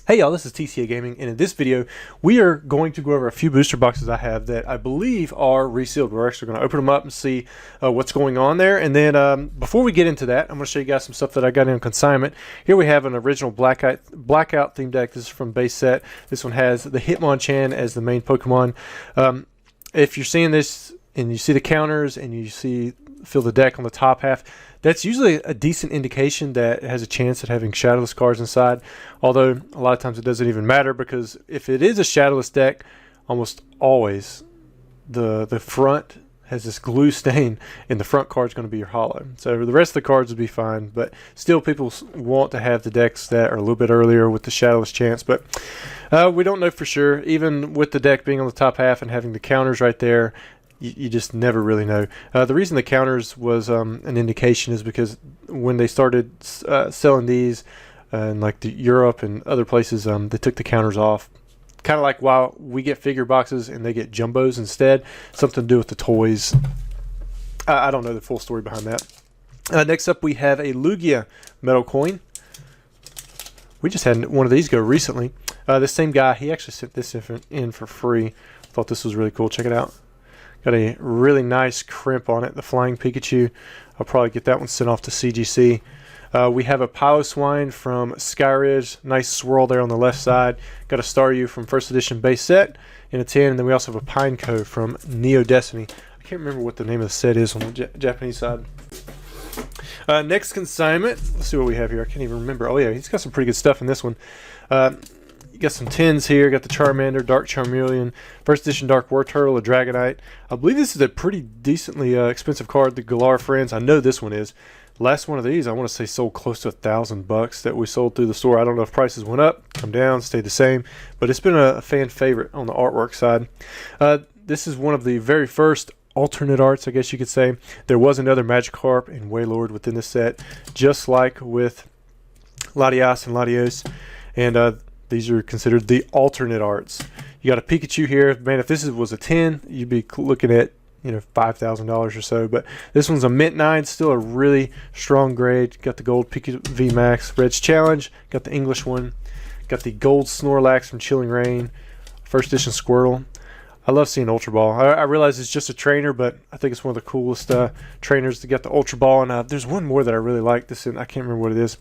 Hey y'all, this is TCA Gaming, and in this video we are going to go over a few booster boxes I have that I believe are resealed. We're actually going to open them up and see what's going on there, and then before we get into that, I'm going to show you guys some stuff that I got in consignment. Here we have an original blackout themed deck. This is from base set. This one has the Hitmonchan as the main Pokemon. If you're seeing this and you see the counters and you feel the deck on the top half, that's usually a decent indication that it has a chance at having shadowless cards inside, although a lot of times it doesn't even matter, because if it is a shadowless deck, almost always the front has this glue stain and the front card is going to be your hollow. So the rest of the cards would be fine, but still people want to have the decks that are a little bit earlier with the shadowless chance, but we don't know for sure. Even with the deck being on the top half and having the counters right there, you just never really know. The reason the counters was an indication is because when they started selling these in like Europe and other places, they took the counters off. Kind of like why we get figure boxes and they get jumbos instead. Something to do with the toys. I don't know the full story behind that. Next up we have a YUGIOH metal coin. We just had one of these go recently. This same guy, he actually sent this in for free. Thought this was really cool. Check it out. Got a really nice crimp on it, the Flying Pikachu. I'll probably get that one sent off to CGC. We have a Piloswine from Skyridge. Nice swirl there on the left side. Got a Staryu from first edition base set in a 10. And then we also have a Pineco from Neo Destiny. I can't remember what the name of the set is on the Japanese side. Next consignment. Let's see what we have here. I can't even remember. Oh yeah, he's got some pretty good stuff in this one. You got some tins here. Got the Charmander, Dark Charmeleon, first edition Dark War Turtle, a Dragonite. I believe this is a pretty decently expensive card, the Galar Friends. I know this one is. Last one of these, I want to say, sold close to $1,000 that we sold through the store. I don't know if prices went up, come down, stayed the same, but it's been a fan favorite on the artwork side. This is one of the very first alternate arts, I guess you could say. There was another Magikarp and Wailord within the set, just like with Latias and Latios, and these are considered the alternate arts. You got a Pikachu here. Man, if this was a 10, you'd be looking at, you know, $5,000 or so. But this one's a Mint 9, still a really strong grade. Got the gold Pikachu V Max Red's Challenge. Got the English one. Got the gold Snorlax from Chilling Reign. First edition Squirtle. I love seeing Ultra Ball. I realize it's just a trainer, but I think it's one of the coolest trainers to get the Ultra Ball. And there's one more that I really like. I can't remember what it is.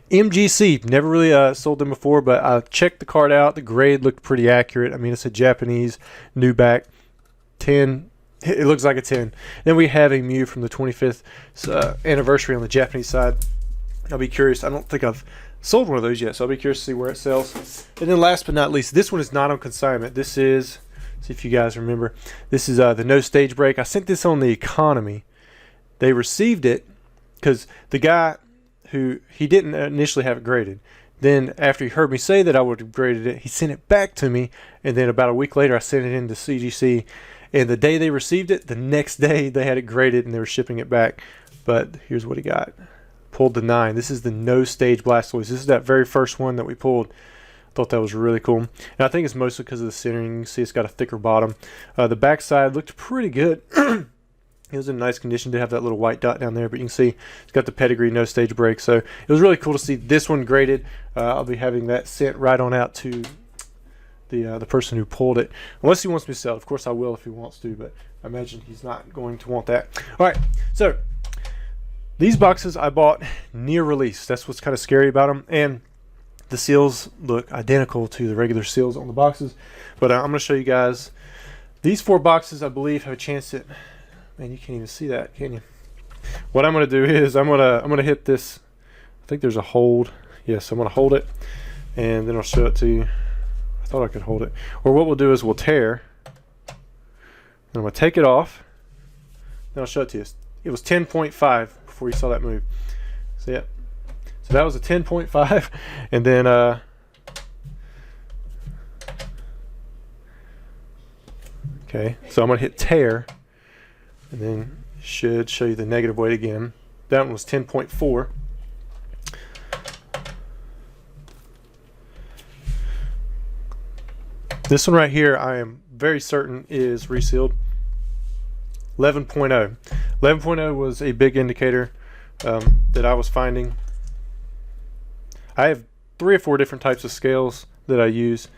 MGC. Never really sold them before, but I checked the card out. The grade looked pretty accurate. I mean, it's a Japanese new back 10. It looks like a 10. Then we have a Mew from the 25th anniversary on the Japanese side. I'll be curious. I don't think I've sold one of those yet, so I'll be curious to see where it sells. And then last but not least, this one is not on consignment. This is... see if you guys remember. This is the No Stage Break. I sent this on the economy. They received it because the guy he didn't initially have it graded. Then after he heard me say that I would have graded it, he sent it back to me. And then about a week later, I sent it in to CGC. And the day they received it, the next day they had it graded and they were shipping it back. But here's what he got. Pulled the 9. This is the No Stage Blastoise. This is that very first one that we pulled. Thought that was really cool, and I think it's mostly because of the centering. You can see it's got a thicker bottom. The back side looked pretty good. It was in nice condition. Did have that little white dot down there, but you can see it's got the pedigree, No Stage Break. So it was really cool to see this one graded. I'll be having that sent right on out to the person who pulled it, unless he wants me to sell it. Of course I will if he wants to, but I imagine he's not going to want that. All right, so these boxes I bought near release. That's what's kind of scary about them, and the seals look identical to the regular seals on the boxes, but I'm going to show you guys these 4 boxes. I believe have a chance at, man, you can't even see that, can you? What I'm going to do is I'm going to hit this. I think there's a hold. Yes, I'm going to hold it, and then I'll show it to you. I thought I could hold it. Or what we'll do is we'll tear, and I'm going to take it off. Then I'll show it to you. It was 10.5 before you saw that move. See it? So that was a 10.5, and then okay, so I'm going to hit tear, and then should show you the negative weight again. That one was 10.4. This one right here, I am very certain is resealed. 11.0. 11.0 was a big indicator that I was finding. I have 3 or 4 different types of scales that I use.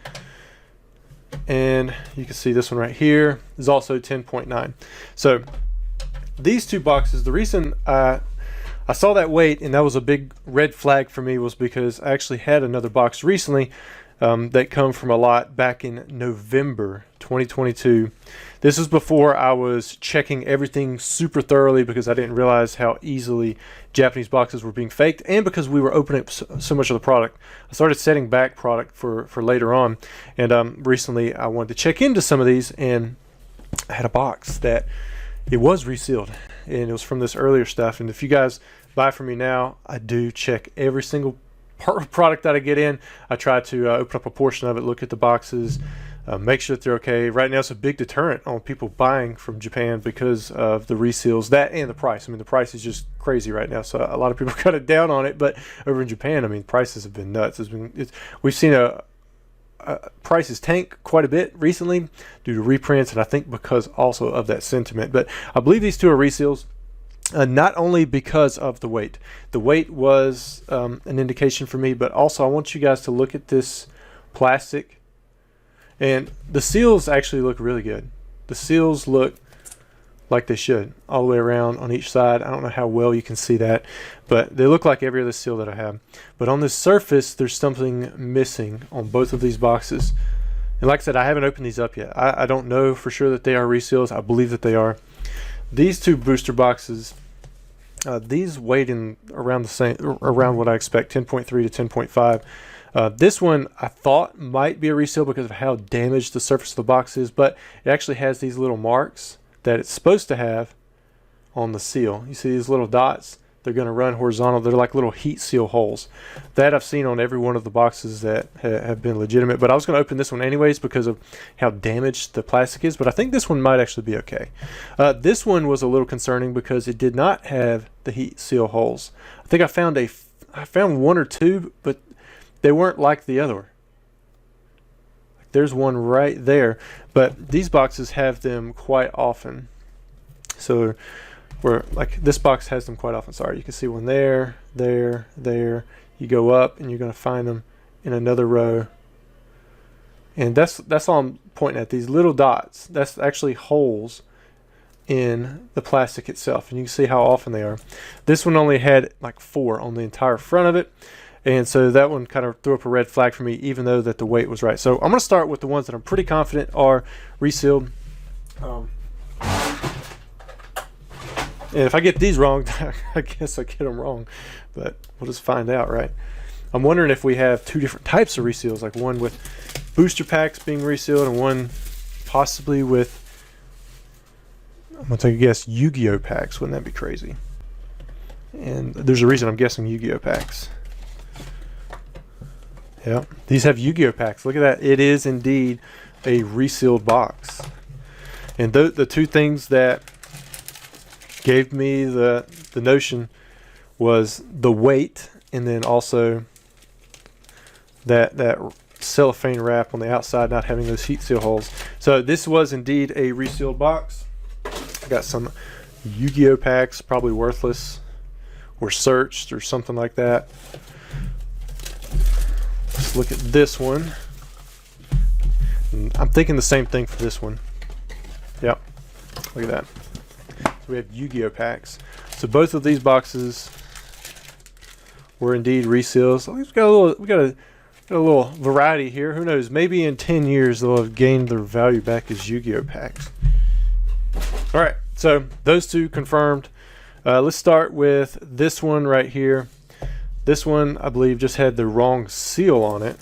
And you can see this one right here is also 10.9. So these 2 boxes, the reason I saw that weight and that was a big red flag for me was because I actually had another box recently that come from a lot back in November 2022. This was before I was checking everything super thoroughly because I didn't realize how easily Japanese boxes were being faked, and because we were opening up so much of the product. I started setting back product for later on, and recently I wanted to check into some of these, and I had a box that it was resealed, and it was from this earlier stuff. And if you guys buy from me now, I do check every single product that I get in. I try to open up a portion of it, look at the boxes, make sure that they're okay. Right now it's a big deterrent on people buying from Japan because of the reseals, that and the price. I mean, the price is just crazy right now, so a lot of people cut it down on it. But over in Japan, I mean, prices have been nuts. We've seen prices tank quite a bit recently due to reprints, and I think because also of that sentiment. But I believe these 2 are reseals. Not only because of the weight. The weight was an indication for me, but also I want you guys to look at this plastic. And the seals actually look really good. The seals look like they should, all the way around on each side. I don't know how well you can see that, but they look like every other seal that I have. But on this surface, there's something missing on both of these boxes. And like I said, I haven't opened these up yet. I don't know for sure that they are reseals. I believe that they are. These 2 booster boxes, these weighed in around the same, around what I expect, 10.3 to 10.5. This one I thought might be a reseal because of how damaged the surface of the box is, but it actually has these little marks that it's supposed to have on the seal. You see these little dots? They're going to run horizontal. They're like little heat seal holes. That I've seen on every one of the boxes that have been legitimate. But I was going to open this one anyways because of how damaged the plastic is. But I think this one might actually be okay. This one was a little concerning because it did not have the heat seal holes. I think I found 1 or 2, but they weren't like the other. There's one right there. But these boxes have them quite often. So where like this box has them quite often. Sorry, you can see one there, there, there. You go up and you're going to find them in another row. And that's all I'm pointing at. These little dots, that's actually holes in the plastic itself, and you can see how often they are. This one only had like 4 on the entire front of it, and so that one kind of threw up a red flag for me, even though that the weight was right. So I'm going to start with the ones that I'm pretty confident are resealed. And if I get these wrong, I guess I get them wrong, but we'll just find out, right? I'm wondering if we have 2 different types of reseals, like one with booster packs being resealed and one possibly with, I'm going to take a guess, Yu-Gi-Oh packs. Wouldn't that be crazy? And there's a reason I'm guessing Yu-Gi-Oh packs. Yeah, these have Yu-Gi-Oh packs. Look at that. It is indeed a resealed box. And the 2 things that gave me the notion was the weight, and then also that cellophane wrap on the outside not having those heat seal holes. So this was indeed a resealed box. Got some Yu-Gi-Oh packs, probably worthless or searched or something like that. Let's look at this one. And I'm thinking the same thing for this one. Yep, look at that. So we have Yu-Gi-Oh packs. So both of these boxes were indeed reseals. So we got a little variety here. Who knows? Maybe in 10 years they'll have gained their value back as Yu-Gi-Oh packs. All right, so those 2 confirmed. Let's start with this one right here. This one, I believe, just had the wrong seal on it.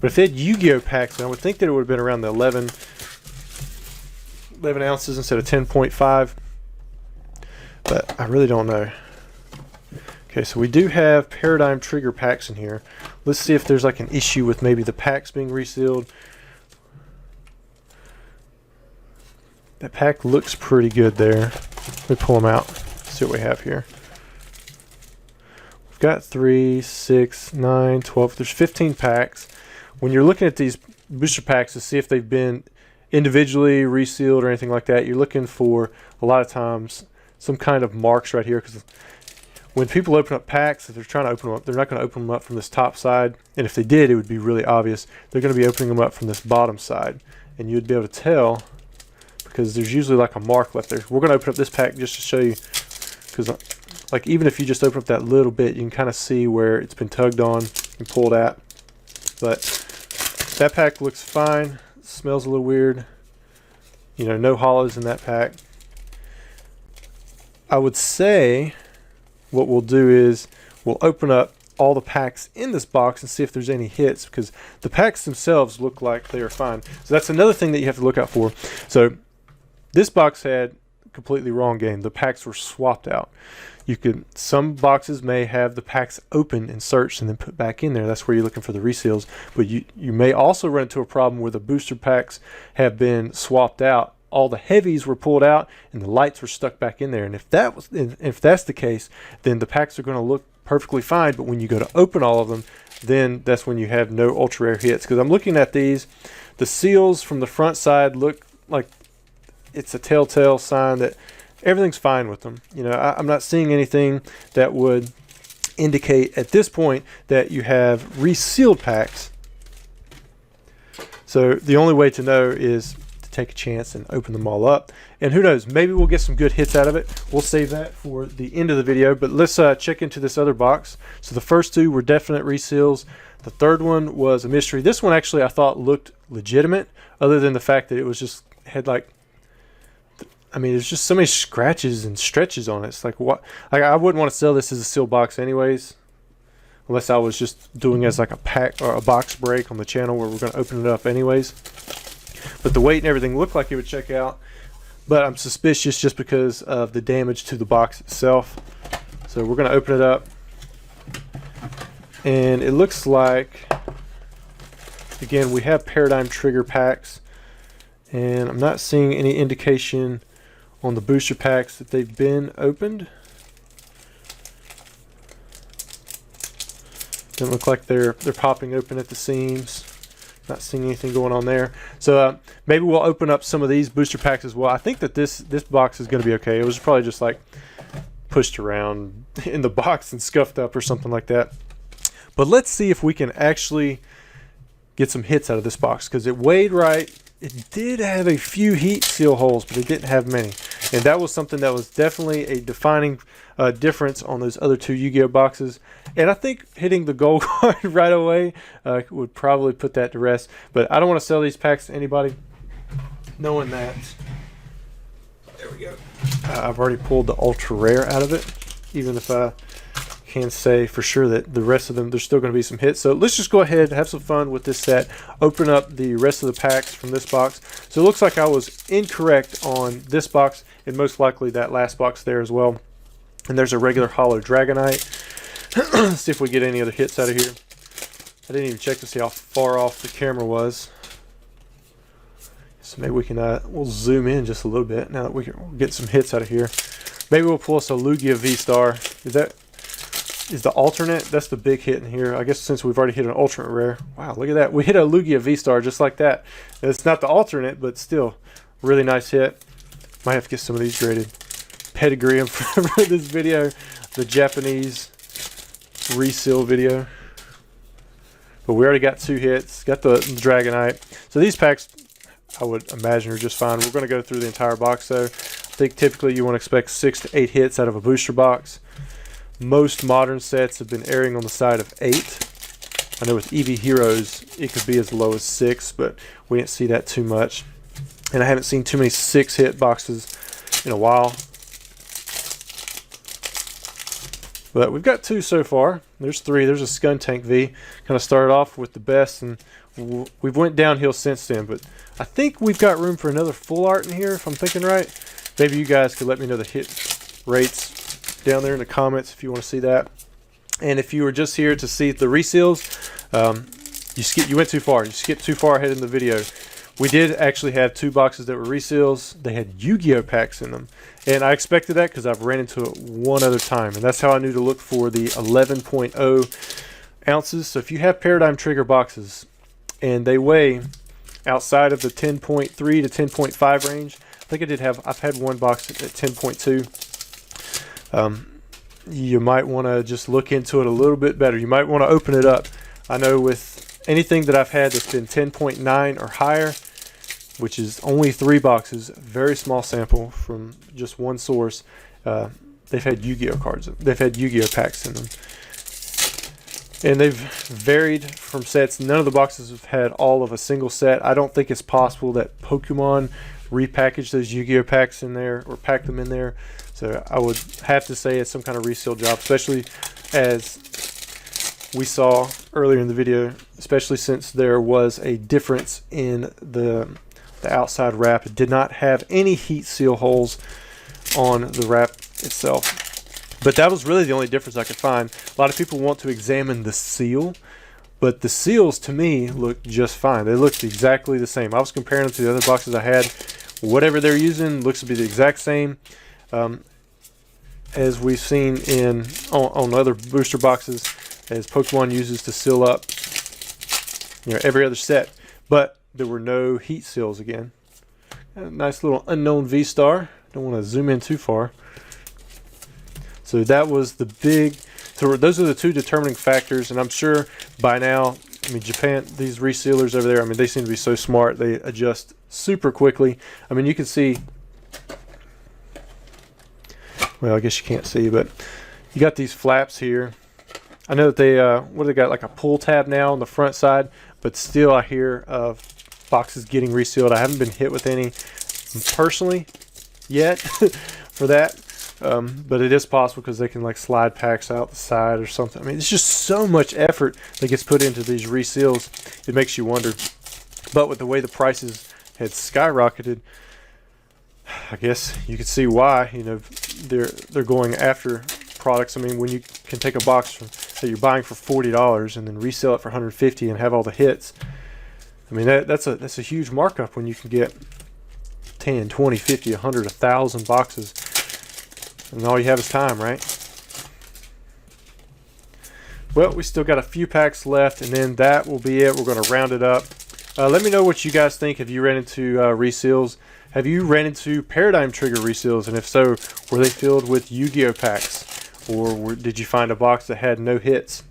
But if they had Yu-Gi-Oh packs, then I would think that it would have been around the 11 ounces instead of 10.5. But I really don't know. Okay, so we do have Paradigm Trigger packs in here. Let's see if there's like an issue with maybe the packs being resealed. That pack looks pretty good there. Let me pull them out. See what we have here. We've got 3, 6, 9, 12. There's 15 packs. When you're looking at these booster packs to see if they've been individually resealed or anything like that, you're looking for a lot of times some kind of marks right here, because when people open up packs, if they're trying to open them up, they're not going to open them up from this top side. And if they did, it would be really obvious. They're going to be opening them up from this bottom side. And you'd be able to tell because there's usually like a mark left there. We're going to open up this pack just to show you, because like even if you just open up that little bit, you can kind of see where it's been tugged on and pulled at. But that pack looks fine. It smells a little weird. You know, no hollows in that pack. I would say what we'll do is we'll open up all the packs in this box and see if there's any hits, because the packs themselves look like they are fine. So that's another thing that you have to look out for. So this box had a completely wrong game. The packs were swapped out. Some boxes may have the packs open and searched and then put back in there. That's where you're looking for the reseals. But you may also run into a problem where the booster packs have been swapped out. All the heavies were pulled out and the lights were stuck back in there. And if that's the case, then the packs are going to look perfectly fine. But when you go to open all of them, then that's when you have no ultra rare hits. Because I'm looking at these, the seals from the front side look like it's a telltale sign that everything's fine with them. You know, I'm not seeing anything that would indicate at this point that you have resealed packs. So the only way to know is to take a chance and open them all up. And who knows, maybe we'll get some good hits out of it. We'll save that for the end of the video, but let's check into this other box. So the first two were definite reseals. The third one was a mystery. This one actually I thought looked legitimate, other than the fact that it was just had like, I mean, there's just so many scratches and stretches on it. It's like, what? Like, I wouldn't want to sell this as a sealed box anyways, unless I was just doing as like a pack or a box break on the channel where we're going to open it up anyways. But the weight and everything looked like it would check out, but I'm suspicious just because of the damage to the box itself. So we're going to open it up, and it looks like, again, we have Paradigm Trigger packs, and I'm not seeing any indication on the booster packs that they've been opened. Doesn't look like they're popping open at the seams. Not seeing anything going on there. So maybe we'll open up some of these booster packs as well. I think that this box is going to be okay. It was probably just like pushed around in the box and scuffed up or something like that. But let's see if we can actually get some hits out of this box, because it weighed right. It did have a few heat seal holes, but it didn't have many. And that was something that was definitely a defining difference on those other two Yu-Gi-Oh boxes. And I think hitting the gold card right away would probably put that to rest. But I don't want to sell these packs to anybody, knowing that. There we go. I've already pulled the ultra rare out of it, even if I can say for sure that the rest of them, there's still going to be some hits. So let's just go ahead, have some fun with this set, open up the rest of the packs from this box. So it looks like I was incorrect on this box, and most likely that last box there as well. And there's a regular hollow Dragonite. Let's see if we get any other hits out of here. I didn't even check to see how far off the camera was. So maybe we can, we'll zoom in just a little bit now that we'll get some hits out of here. Maybe we'll pull us a Lugia V-Star. Is the alternate? That's the big hit in here. I guess since we've already hit an alternate rare. Wow, look at that. We hit a Lugia V-Star just like that. And it's not the alternate, but still, really nice hit. Might have to get some of these graded. Pedigree them for this video. The Japanese reseal video. But we already got two hits. Got the Dragonite. So these packs, I would imagine, are just fine. We're going to go through the entire box though. I think typically you want to expect 6 to 8 hits out of a booster box. Most modern sets have been erring on the side of 8. I know with EV Heroes, it could be as low as 6, but we didn't see that too much. And I haven't seen too many 6-hit boxes in a while. But we've got 2 so far. There's 3. There's a Skuntank V. Kind of started off with the best, and we've went downhill since then. But I think we've got room for another full art in here, if I'm thinking right. Maybe you guys could let me know the hit rates down there in the comments if you want to see that. And if you were just here to see the reseals, you went too far. You skipped too far ahead in the video. We did actually have 2 boxes that were reseals. They had Yu-Gi-Oh packs in them, and I expected that because I've ran into it one other time, and that's how I knew to look for the 11.0 ounces. So if you have Paradigm Trigger boxes and they weigh outside of the 10.3 to 10.5 range, I think I've had one box at 10.2. you might want to just look into it a little bit better. You might want to open it up. I know with anything that I've had that's been 10.9 or higher, which is only 3 boxes, very small sample from just one source, they've had Yu-Gi-Oh cards. They've had Yu-Gi-Oh packs in them. And they've varied from sets. None of the boxes have had all of a single set. I don't think it's possible that Pokemon repackaged those Yu-Gi-Oh packs in there or packed them in there. So I would have to say it's some kind of resale job, especially as we saw earlier in the video, especially since there was a difference in the outside wrap. It did not have any heat seal holes on the wrap itself. But that was really the only difference I could find. A lot of people want to examine the seal, but the seals to me look just fine. They looked exactly the same. I was comparing them to the other boxes I had. Whatever they're using looks to be the exact same as we've seen on other booster boxes, as Pokemon uses to seal up, you know, every other set. But there were no heat seals again. A nice little unknown V-Star. Don't want to zoom in too far. So that was the big, so those are the two determining factors, and I'm sure by now, I mean, Japan, these resealers over there, I mean, they seem to be so smart. They adjust super quickly. I mean, you can see, well, I guess you can't see, but you got these flaps here. I know that they, what do they got, like a pull tab now on the front side, but still I hear of boxes getting resealed. I haven't been hit with any personally yet for that. But it is possible because they can like slide packs out the side or something. I mean, it's just so much effort that gets put into these reseals. It makes you wonder. But with the way the prices had skyrocketed, I guess you could see why. You know, they're going after products. I mean, when you can take a box that you're buying for $40 and then resell it for $150 and have all the hits, I mean, that's a huge markup when you can get 10, 20, 50, 100, 1,000 boxes. And all you have is time, right? Well, we still got a few packs left, and then that will be it. We're going to round it up. Let me know what you guys think. Have you ran into reseals? Have you ran into Paradigm Trigger reseals? And if so, were they filled with Yu-Gi-Oh packs? Or did you find a box that had no hits?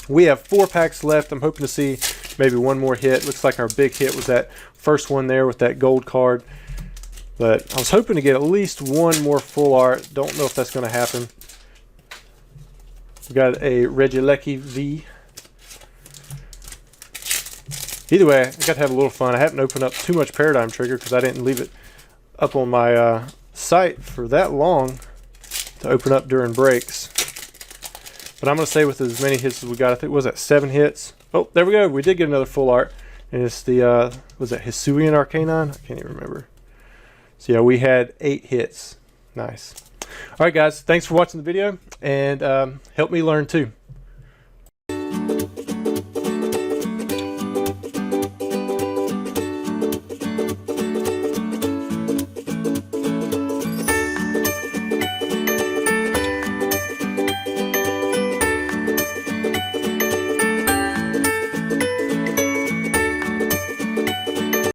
We have 4 packs left. I'm hoping to see maybe one more hit. Looks like our big hit was that first one there with that gold card. But I was hoping to get at least one more full art. Don't know if that's going to happen. We got a Regieleki V. Either way, I got to have a little fun. I haven't opened up too much Paradigm Trigger because I didn't leave it up on my site for that long to open up during breaks. But I'm going to say with as many hits as we got, I think, was that 7 hits? Oh, there we go. We did get another full art. And it's the, was that Hisuian Arcanine? I can't even remember. So yeah, we had 8 hits. Nice. All right, guys. Thanks for watching the video, and help me learn too.